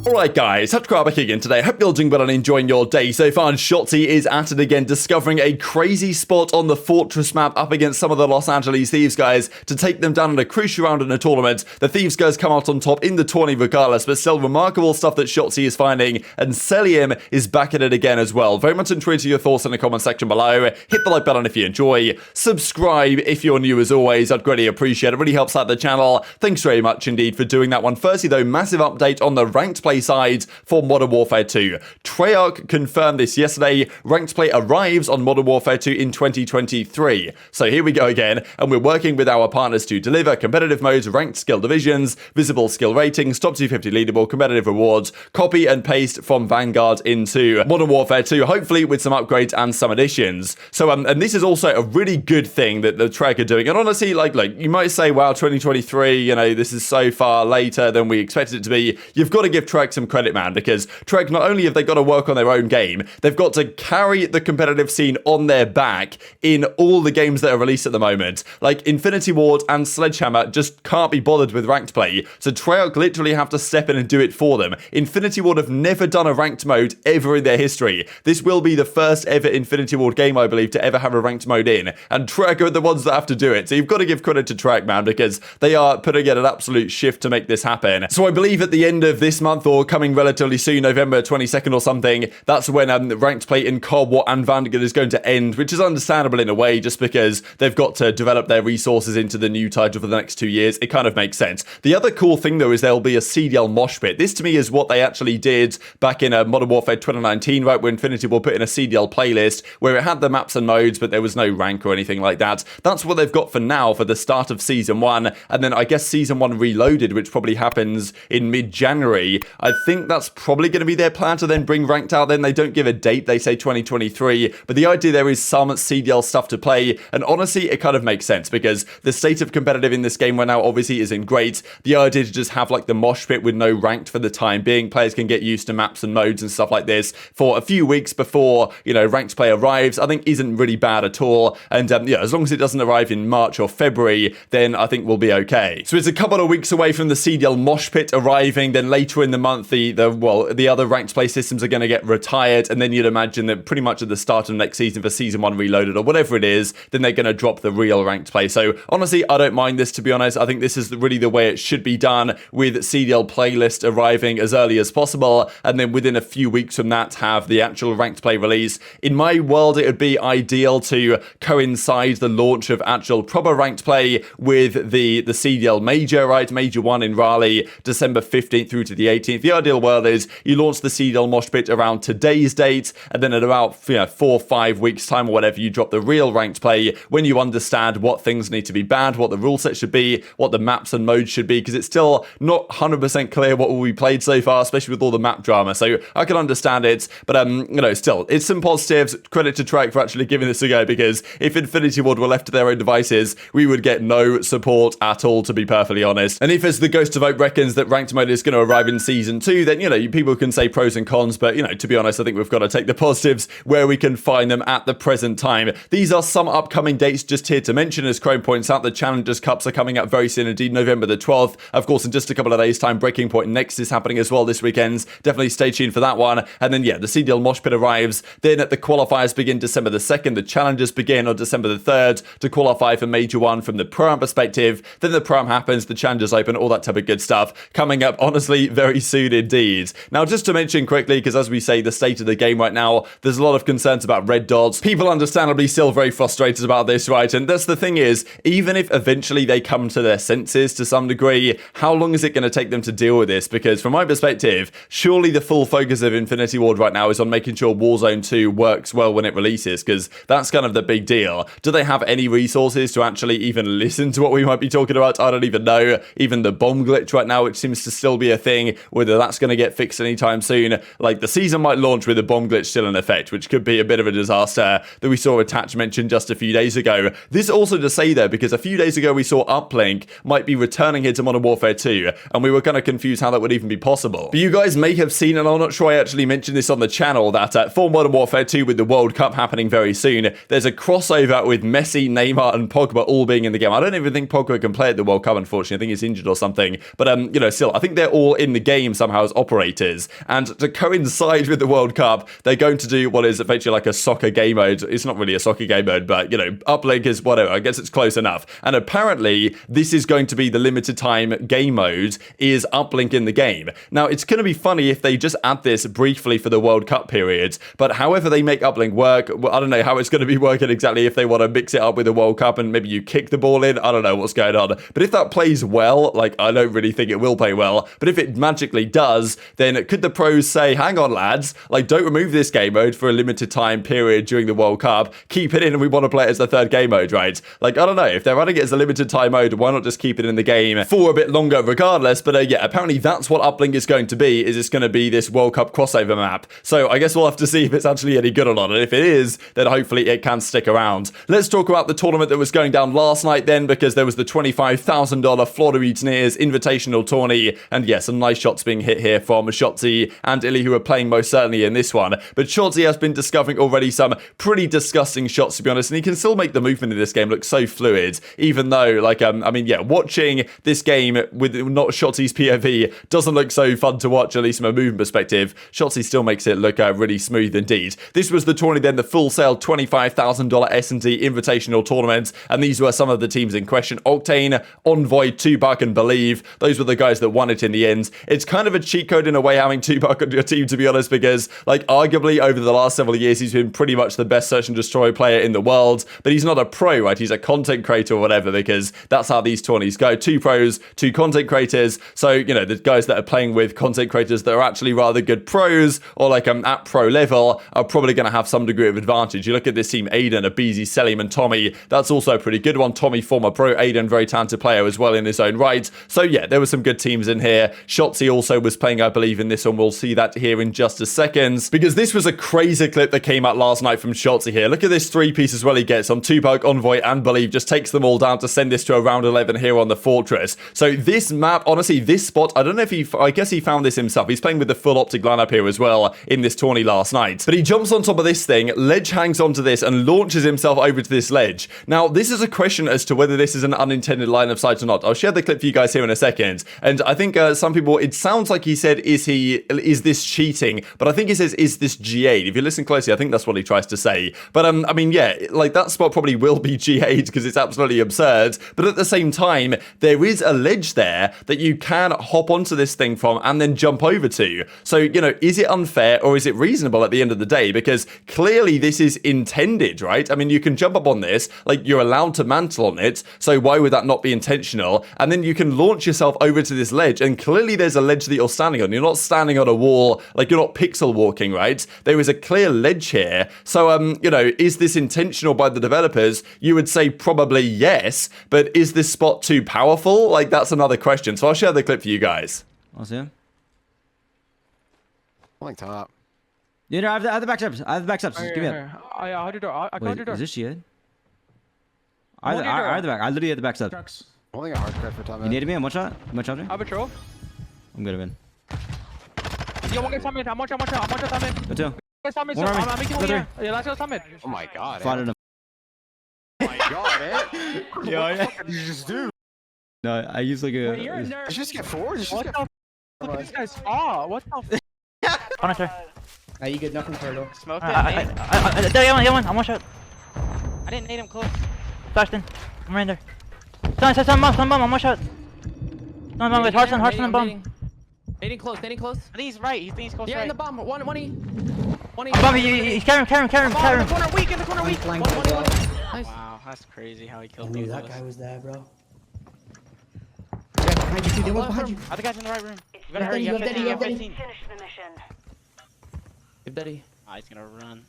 Alright guys, TacticalRab back again today. Hope you're doing well and enjoying your day so far. And Shotzzy is at it again, discovering a crazy spot on the Fortress map up against some of the Los Angeles Thieves guys to take them down in a crucial round in a tournament. The Thieves guys come out on top in the tourney regardless, but still remarkable stuff that Shotzzy is finding. And Cellium is back at it again as well. Very much intrigued to your thoughts in the comment section below. Hit the like button if you enjoy. Subscribe if you're new as always. I'd greatly appreciate it. It really helps out the channel. Thanks very much indeed for doing that one. Firstly though, massive update on the ranked play side for Modern Warfare 2. Treyarch confirmed this yesterday. Ranked play arrives on Modern Warfare 2 in 2023. So here we go again, and we're working with our partners to deliver competitive modes, ranked skill divisions, visible skill ratings, top 250 leaderboard, competitive rewards, copy and paste from Vanguard into Modern Warfare 2, hopefully with some upgrades and some additions. So, and this is also a really good thing that the Treyarch are doing. And honestly, like you might say, wow, 2023, you know, this is so far later than we expected it to be. You've got to give Treyarch some credit, man, because Treyarch, not only have they got to work on their own game, they've got to carry the competitive scene on their back in all the games that are released at the moment. Like Infinity Ward and Sledgehammer just can't be bothered with ranked play, so Treyarch literally have to step in and do it for them. Infinity Ward have never done a ranked mode ever in their history. This will be the first ever Infinity Ward game, I believe, to ever have a ranked mode in, and Treyarch are the ones that have to do it. So you've got to give credit to Treyarch, man, because they are putting in an absolute shift to make this happen. So I believe at the end of this month, or coming relatively soon, November 22nd or something, that's when ranked play in Cold War and Vanguard is going to end, which is understandable in a way, just because they've got to develop their resources into the new title for the next 2 years. It kind of makes sense. The other cool thing though is there'll be a CDL mosh pit. This to me is what they actually did back in Modern Warfare 2019, right, where Infinity Ward put in a CDL playlist where it had the maps and modes, but there was no rank or anything like that. That's what they've got for now for the start of Season 1, and then I guess Season 1 Reloaded, which probably happens in mid-January. I think that's probably going to be their plan to then bring ranked out. Then they don't give a date, they say 2023, but the idea there is some CDL stuff to play, and honestly it kind of makes sense because the state of competitive in this game right now obviously isn't great. The idea to just have like the mosh pit with no ranked for the time being, players can get used to maps and modes and stuff like this for a few weeks before, you know, ranked play arrives, I think isn't really bad at all. And yeah, as long as it doesn't arrive in March or February, then I think we'll be okay. So it's a couple of weeks away from the CDL mosh pit arriving. Then later in the month, the other ranked play systems are going to get retired, and then you'd imagine that pretty much at the start of next season for Season 1 Reloaded or whatever it is, then they're going to drop the real ranked play. So honestly, I don't mind this, to be honest. I think this is really the way it should be done, with CDL playlist arriving as early as possible, and then within a few weeks from that have the actual ranked play release. In my world, it would be ideal to coincide the launch of actual proper ranked play with the CDL major, right? Major 1 in Raleigh, December 15th through to the 18th. The ideal world is you launch the CDL mosh pit around today's date, and then at about 4 or 5 weeks time or whatever, you drop the real ranked play when you understand what things need to be banned, what the rule set should be, what the maps and modes should be, because it's still not 100% clear what will be played so far, especially with all the map drama. So I can understand it, but you know, still, it's some positives. Credit to Treyarch for actually giving this a go, because if Infinity Ward were left to their own devices, we would get no support at all, to be perfectly honest. And if, as the Ghost of Hope reckons, that ranked mode is going to arrive in Season 2, then, you know, people can say pros and cons, but, you know, to be honest, I think we've got to take the positives where we can find them at the present time. These are some upcoming dates just here to mention. As Chrome points out, the Challengers Cups are coming up very soon indeed, November the 12th. Of course, in just a couple of days' time, Breaking Point Next is happening as well this weekend. Definitely stay tuned for that one. And then, yeah, the CDL mosh pit arrives. Then the qualifiers begin December the 2nd. The Challengers begin on December the 3rd to qualify for Major 1 from the Pro-Am perspective. Then the Pro-Am happens, the Challengers Open, all that type of good stuff coming up, honestly, very soon indeed. Now, just to mention quickly, because as we say, the state of the game right now, there's a lot of concerns about red dots. People understandably still very frustrated about this, right? And that's the thing is, even if eventually they come to their senses to some degree, how long is it going to take them to deal with this? Because from my perspective, surely the full focus of Infinity Ward right now is on making sure Warzone 2 works well when it releases, because that's kind of the big deal. Do they have any resources to actually even listen to what we might be talking about? I don't even know. Even the bomb glitch right now, which seems to still be a thing, whether that's going to get fixed anytime soon. Like, the season might launch with the bomb glitch still in effect, which could be a bit of a disaster that we saw Attach mention just a few days ago. This also to say though, because a few days ago we saw Uplink might be returning here to Modern Warfare 2, and we were kind of confused how that would even be possible. But you guys may have seen, and I'm not sure I actually mentioned this on the channel, that for Modern Warfare 2 with the World Cup happening very soon, there's a crossover with Messi, Neymar and Pogba all being in the game. I don't even think Pogba can play at the World Cup, unfortunately. I think he's injured or something. But, you know, still, I think they're all in the game team somehow as operators. And to coincide with the World Cup, they're going to do what is effectively like a soccer game mode. It's not really a soccer game mode, but, you know, Uplink is whatever. I guess it's close enough. And apparently, this is going to be the limited time game mode, is Uplink in the game. Now, it's going to be funny if they just add this briefly for the World Cup period, but however they make Uplink work, well, I don't know how it's going to be working exactly if they want to mix it up with the World Cup and maybe you kick the ball in. I don't know what's going on. But if that plays well, like, I don't really think it will play well, but if it magically does, then could the pros say, hang on, lads, like, don't remove this game mode for a limited time period during the World Cup, keep it in and we want to play it as the third game mode, right? Like, I don't know, if they're running it as a limited time mode, why not just keep it in the game for a bit longer regardless? But yeah, apparently that's what Uplink is going to be, is it's going to be this World Cup crossover map. So I guess we'll have to see if it's actually any good or not, and if it is, then hopefully it can stick around. Let's talk about the tournament that was going down last night then, because there was the $25,000 Florida Mutineers Invitational Tourney, and yeah, some nice shots being hit here from Shotzzy and iLLeY, who are playing most certainly in this one. But Shotzzy has been discovering already some pretty disgusting shots, to be honest, and he can still make the movement in this game look so fluid, even though, like, I mean, yeah, watching this game with not Shotzzy's POV doesn't look so fun to watch, at least from a movement perspective. Shotzzy still makes it look really smooth indeed. This was the tourney then, the full sale $25,000 S&T Invitational Tournament, and these were some of the teams in question. Octane, Envoy, Tupac, and Believe. Those were the guys that won it in the end. It's kind of a cheat code in a way having Tupac on your team, to be honest, because, like, arguably over the last several years, he's been pretty much the best search and destroy player in the world, but he's not a pro, right? He's a content creator or whatever, because that's how these tourneys go. 2 pros, 2 content creators. So, you know, the guys that are playing with content creators that are actually rather good pros, or like at pro level, are probably going to have some degree of advantage. You look at this team, aBeZy, aBeZy, Cellium, and Tommy. That's also a pretty good one. Tommy, former pro, aBeZy, very talented player as well in his own right. So yeah, there were some good teams in here. Shotzzy also was playing, I believe, in this one. We'll see that here in just a second, because this was a crazy clip that came out last night from Shotzzy here. Look at this 3-piece as well he gets on Tupac, Envoy, and Believe. Just takes them all down to send this to a round 11 here on the Fortress. So this map, honestly, this spot, I don't know if I guess he found this himself. He's playing with the full OpTic lineup here as well in this tourney last night. But he jumps on top of this thing, ledge hangs onto this, and launches himself over to this ledge. Now, this is a question as to whether this is an unintended line of sight or not. I'll share the clip for you guys here in a second. And I think some people, it sounds like he said, is this cheating? But I think he says, is this G8? If you listen closely, I think that's what he tries to say. But I mean, yeah, like that spot probably will be G8 because it's absolutely absurd. But at the same time, there is a ledge there that you can hop onto this thing from and then jump over to. So, you know, is it unfair or is it reasonable at the end of the day? Because clearly this is intended, right? I mean, you can jump up on this, like you're allowed to mantle on it. So why would that not be intentional? And then you can launch yourself over to this ledge, and clearly there's a ledge that you're standing on. You're not standing on a wall, like you're not pixel walking, right? There is a clear ledge here. So, you know, is this intentional by the developers? You would say probably yes, but is this spot too powerful? Like, that's another question. So I'll share the clip for you guys. I'll see him. Like top. Yeah, no, I have the back steps. I have the back steps. Just give me it. I hold your door. I close your door. Is this shit? I have the back. I literally had the back steps. Trucks. Only a hard card for top. You needed me? I'm one shot. I'm one shot. I patrol. I'm good, man. Yo, one guy summit. I'm one shot. I'm one shot summit. Go two. Guy summit. One more. I'm making Go one three. here. Yeah, let's go summit. Oh my god. Fought it. Oh my god, eh? Yo, What the fuck did you just do? no, I use like a. Wait, you're a nerd. You just get forward. You just What get the f? Look at this guy's saw. What the f? Punisher. Nah, you get nothing, Turtle. Smoke it. There, get one. I'm one shot. I didn't need him close. Flashed in. I'm right there. Stun bomb. I'm one shot. Stun bomb. Heartstone and bomb. Nading close. I think he's right. He thinks he's close Yeah, right. in the bomb. One E. Bomb. He's carrying. In the corner weak. One. Nice. Wow, that's crazy how he I killed knew both that of guy us. was there, bro. Yeah, behind you, there was behind you. Other guy's in the right room. You better Yeah, hurry. You have Daddy, 15. You have Daddy. 15. Give Daddy. Ah, he's gonna run.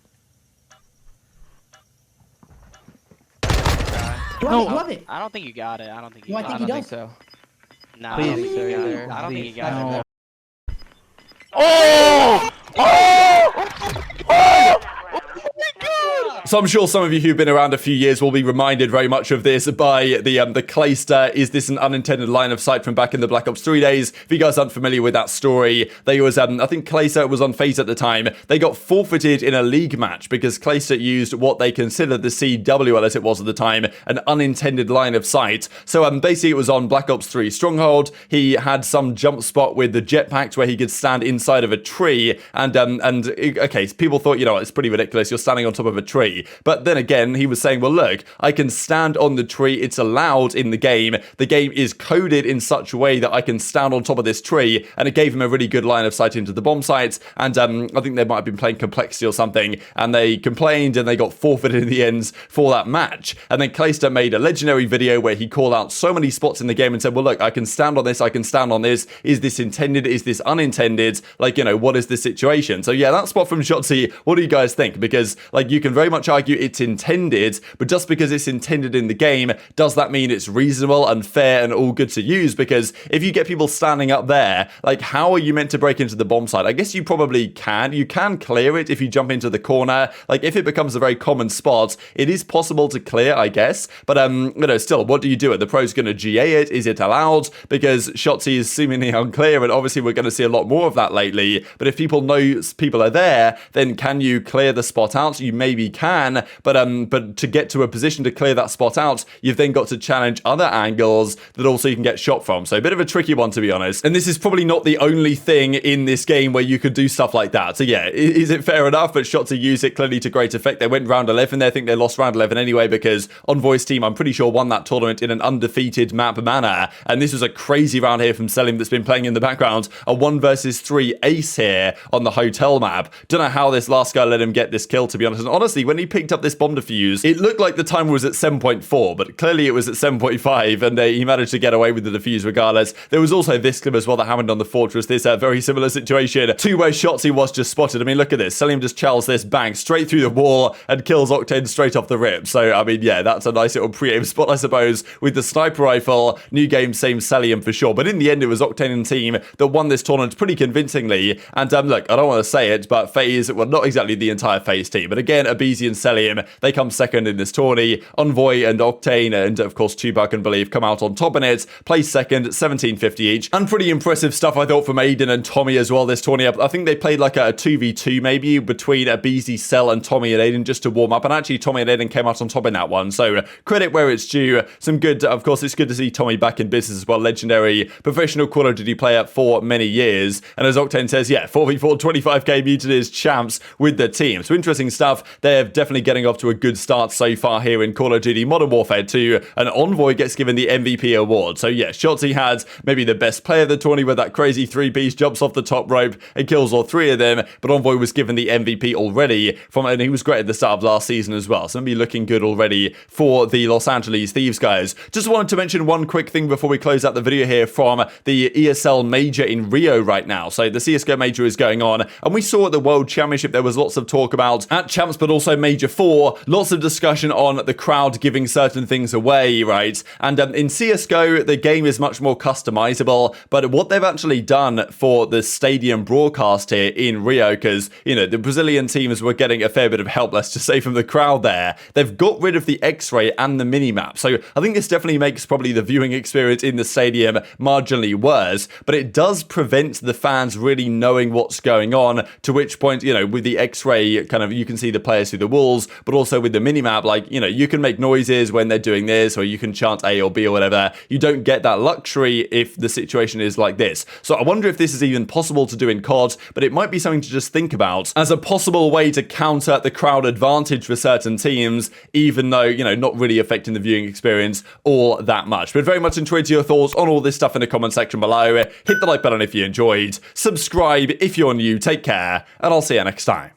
You have it. I don't think you got it. I don't think you No, I got think it. he does. so. Nah, Please. I don't think you got it. Please. I don't think you Please. got it. So I'm sure some of you who've been around a few years will be reminded very much of this by the Clayster. Is this an unintended line of sight from back in the Black Ops 3 days? If you guys aren't familiar with that story, they was, I think Clayster was on FaZe at the time. They got forfeited in a league match because Clayster used what they considered the CWL, as it was at the time, an unintended line of sight. So basically it was on Black Ops 3 Stronghold. He had some jump spot with the jetpacks where he could stand inside of a tree, and okay, so people thought, you know, it's pretty ridiculous, you're standing on top of a tree. But then again, he was saying, well, look, I can stand on the tree. It's allowed in the game. The game is coded in such a way that I can stand on top of this tree. And it gave him a really good line of sight into the bomb sites. And I think they might have been playing Complexity or something. And they complained and they got forfeited in the ends for that match. And then Clayster made a legendary video where he called out so many spots in the game and said, well, look, I can stand on this. I can stand on this. Is this intended? Is this unintended? Like, you know, what is the situation? So yeah, that spot from Shotzzy, what do you guys think? Because like you can very much argue it's intended, but just because it's intended in the game, does that mean it's reasonable and fair and all good to use? Because if you get people standing up there, like how are you meant to break into the bomb site? I guess you probably can. You can clear it if you jump into the corner. Like if it becomes a very common spot, it is possible to clear, I guess. But you know, still, what do you do? Are the pros going to GA it? Is it allowed? Because Shotzzy is seemingly unclear, and obviously we're going to see a lot more of that lately. But if people know people are there, then can you clear the spot out? You maybe can, but to get to a position to clear that spot out, you've then got to challenge other angles that also you can get shot from. So a bit of a tricky one, to be honest. And this is probably not the only thing in this game where you could do stuff like that. So yeah, is it fair enough? But Shotzzy used it clearly to great effect. They went round 11 there. I think they lost round 11 anyway because Envoy's team, I'm pretty sure, won that tournament in an undefeated map manner. And this was a crazy round here from Cellium that's been playing in the background. A 1 versus 3 ace here on the hotel map. Don't know how this last guy let him get this kill, to be honest. And honestly, when he picked up this bomb defuse, it looked like the timer was at 7.4, but clearly it was at 7.5, and he managed to get away with the defuse regardless. There was also this clip as well that happened on the Fortress, this very similar situation to where Shotzzy was just spotted. I mean, look at this. Cellium just challs this, bang, straight through the wall and kills Octane straight off the rip. So, I mean, yeah, that's a nice little pre-aim spot, I suppose, with the sniper rifle. New game, same Cellium for sure. But in the end, it was Octane and team that won this tournament pretty convincingly. And look, I don't want to say it, but FaZe, well, not exactly the entire FaZe team, but again, aBeZy and Cellium, they come second in this tourney. Envoy and Octane and, of course, Tupac and Believe come out on top in it. Place second, 1750 each. And pretty impressive stuff, I thought, from Aiden and Tommy as well this tourney. I think they played like a 2v2 maybe between aBeZy, Cell, and Tommy and Aiden just to warm up. And actually, Tommy and Aiden came out on top in that one. So credit where it's due. Some good, of course, it's good to see Tommy back in business as well. Legendary professional Call of Duty player for many years. And as Octane says, yeah, 4v4, 25k mutineers champs with the team. So interesting stuff. They're definitely getting off to a good start so far here in Call of Duty Modern Warfare 2. And Envoy gets given the MVP award. So yeah, Shotzzy had maybe the best player of the tourney with that crazy 3-piece, jumps off the top rope and kills all 3 of them. But Envoy was given the MVP already and he was great at the start of last season as well. So maybe looking good already for the Los Angeles Thieves guys. Just wanted to mention one quick thing before we close out the video here from the ESL Major in Rio right now. So the CSGO Major is going on, and we saw at the World Championship there was lots of talk about at Champs, but also Major 4, lots of discussion on the crowd giving certain things away, right? And in CSGO, the game is much more customizable, but what they've actually done for the stadium broadcast here in Rio, because, you know, the Brazilian teams were getting a fair bit of help, let's just say, from the crowd there, they've got rid of the X-ray and the minimap. So I think this definitely makes probably the viewing experience in the stadium marginally worse, but it does prevent the fans really knowing what's going on, to which point, you know, with the X-ray, kind of, you can see the players through the walls, but also with the minimap, like, you know, you can make noises when they're doing this, or you can chant A or B or whatever. You don't get that luxury if the situation is like this. So I wonder if this is even possible to do in COD, but it might be something to just think about as a possible way to counter the crowd advantage for certain teams, even though, you know, not really affecting the viewing experience all that much. But very much enjoyed your thoughts on all this stuff in the comment section below. Hit the like button if you enjoyed, subscribe if you're new, take care, and I'll see you next time.